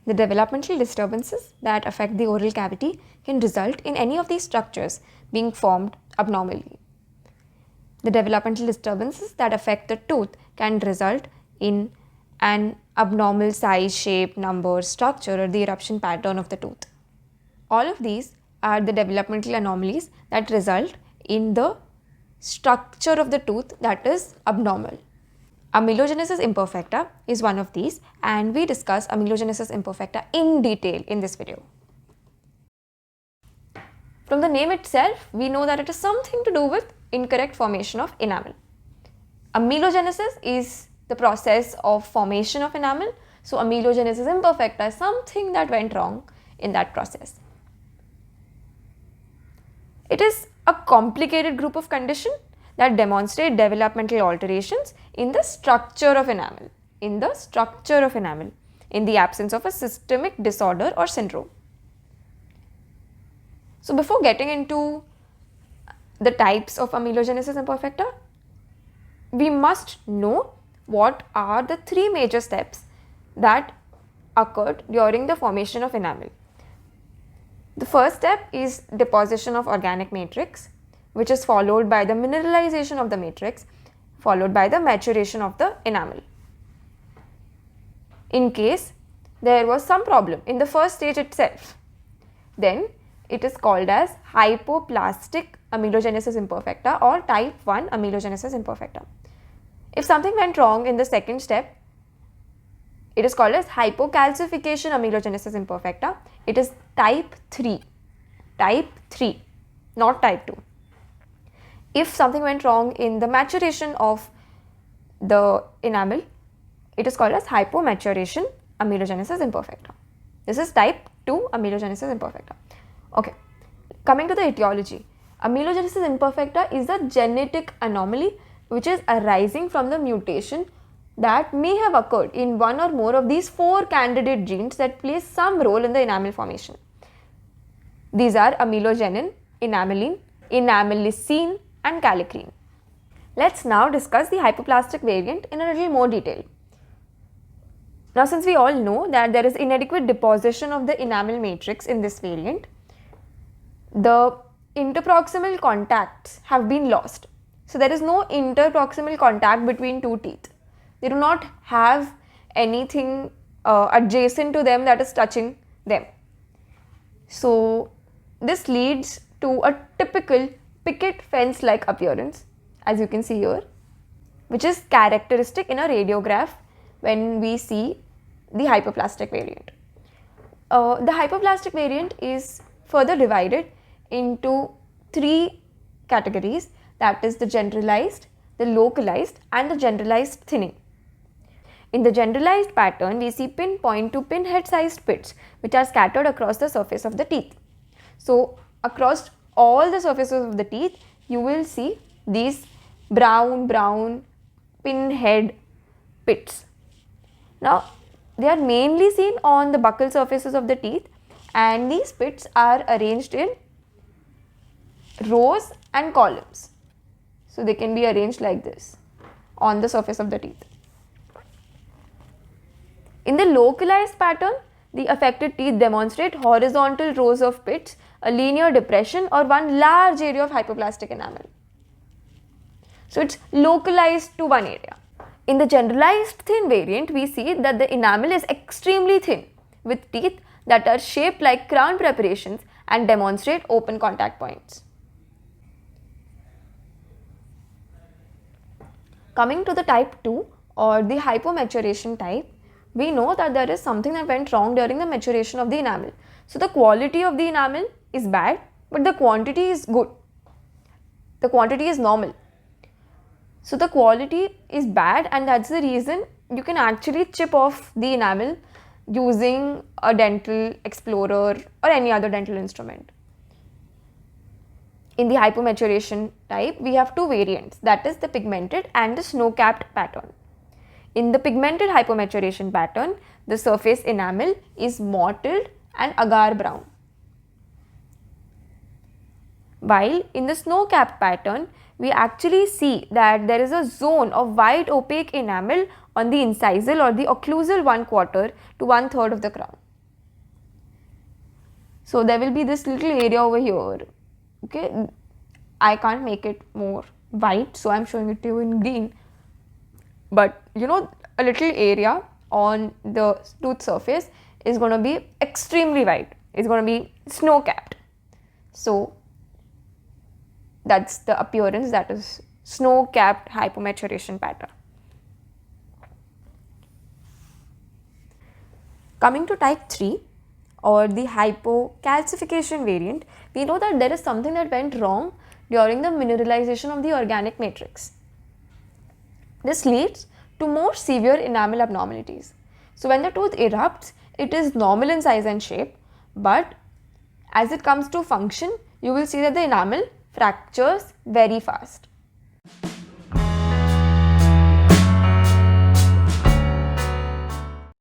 The developmental disturbances that affect the oral cavity can result in any of these structures being formed abnormally. The developmental disturbances that affect the tooth can result in an abnormal size, shape, number, structure, or the eruption pattern of the tooth. All of these are the developmental anomalies that result in the structure of the tooth that is abnormal. Amelogenesis imperfecta is one of these, and we discuss amelogenesis imperfecta in detail in this video. From the name itself, we know that it is something to do with incorrect formation of enamel. Amelogenesis is the process of formation of enamel, so amelogenesis imperfecta is something that went wrong in that process. It is a complicated group of conditions that demonstrate developmental alterations in the structure of enamel, in the absence of a systemic disorder or syndrome. So before getting into the types of amelogenesis imperfecta, we must know what are the three major steps that occurred during the formation of enamel. The first step is deposition of organic matrix, which is followed by the mineralization of the matrix, followed by the maturation of the enamel. In case there was some problem in the first stage itself, then it is called as hypoplastic amelogenesis imperfecta or type 1 amelogenesis imperfecta. If something went wrong in the second step, it is called as hypocalcification amelogenesis imperfecta. It is type 3, not type 2. If something went wrong in the maturation of the enamel, it is called as hypomaturation amelogenesis imperfecta. This is type 2 amelogenesis imperfecta. Okay, coming to the etiology, amelogenesis imperfecta is a genetic anomaly which is arising from the mutation that may have occurred in one or more of these 4 candidate genes that play some role in the enamel formation. These are amelogenin, enamelin, enamelicin, and kallikrein. Let's now discuss the hypoplastic variant in a little more detail. Now, since we all know that there is inadequate deposition of the enamel matrix in this variant, the interproximal contacts have been lost. So, there is no interproximal contact between two teeth. They do not have anything adjacent to them that is touching them. So, this leads to a typical picket fence like appearance, as you can see here, which is characteristic in a radiograph when we see the hypoplastic variant. The hypoplastic variant is further divided into 3 categories, that is the generalized, the localized, and the generalized thinning. In the generalized pattern, we see pinpoint to pinhead sized pits which are scattered across the surface of the teeth. So, across all the surfaces of the teeth, you will see these brown pinhead pits. Now, they are mainly seen on the buccal surfaces of the teeth, and these pits are arranged in rows and columns. So, they can be arranged like this on the surface of the teeth. In the localized pattern, the affected teeth demonstrate horizontal rows of pits, a linear depression, or one large area of hypoplastic enamel. So, it is localized to one area. In the generalized thin variant, we see that the enamel is extremely thin with teeth that are shaped like crown preparations and demonstrate open contact points. Coming to the type 2 or the hypomaturation type, we know that there is something that went wrong during the maturation of the enamel. So, the quality of the enamel is bad, but the quantity is good. The quantity is normal. So, the quality is bad, and that's the reason you can actually chip off the enamel using a dental explorer or any other dental instrument. In the hypomaturation type, we have 2 variants, that is the pigmented and the snow-capped pattern. In the pigmented hypomaturation pattern, the surface enamel is mottled and agar brown. While in the snow-capped pattern, we actually see that there is a zone of white opaque enamel on the incisal or the occlusal 1/4 to 1/3 of the crown. So there will be this little area over here. Okay, I can't make it more white, so I'm showing it to you in green. But you know, a little area on the tooth surface is going to be extremely white. It's going to be snow capped. So that's the appearance, that is snow capped hypomaturation pattern. Coming to type 3 or the hypocalcification variant, we know that there is something that went wrong during the mineralization of the organic matrix. This leads to more severe enamel abnormalities. So when the tooth erupts, it is normal in size and shape, but as it comes to function, you will see that the enamel fractures very fast.